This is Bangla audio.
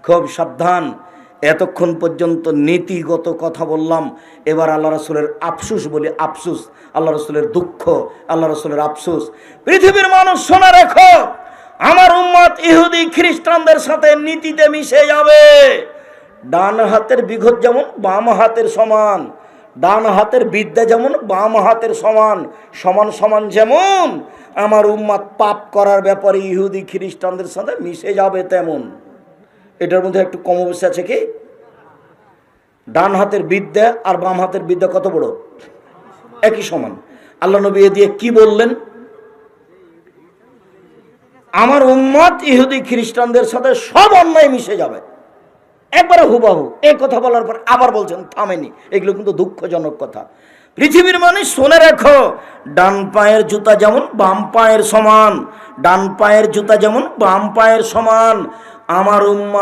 খুব সাবধান। এতক্ষণ পর্যন্ত নীতিগত কথা বললাম, এবার আল্লাহ রসুলের আফসুস বলি। আফসুস, আল্লাহ রসুলের দুঃখ, আল্লাহ রসুলের আফসুস। পৃথিবীর মানুষ শোনা রেখো, আমার উম্মত ইহুদি খ্রিস্টানদের সাথে নীতিতে মিশে যাবে। ডান হাতের বিঘত যেমন বাম হাতের সমান, ডান হাতের বিদ্যা যেমন বাম হাতের সমান, সমান সমান যেমন আমার উম্মত পাপ করার ব্যাপারে ইহুদি খ্রিস্টানদের সাথে মিশে যাবে তেমন। এটার মধ্যে একটু কম অবস্থা আছে কি? ডান হাতের বিদ্যা আর বাম হাতের বিদ্যা কত বড়? একই সমান। আল্লাহ নবী এ দিয়ে কি বললেন? আমার উম্মত ইহুদি খ্রিস্টানদের সাথে সব অন্যায় মিশে যাবে, একবারে হুবাহু। এই কথা বলার পর আবার বলছেন থামেনি। এগুলো কিন্তু দুঃখজনক কথা। পৃথিবীর মানুষ শুনে রাখো, ডান পায়ের জুতা যেমন বাম পায়ের সমান, ডান পায়ের জুতা যেমন বাম পায়ের সমান, আমার উম্মত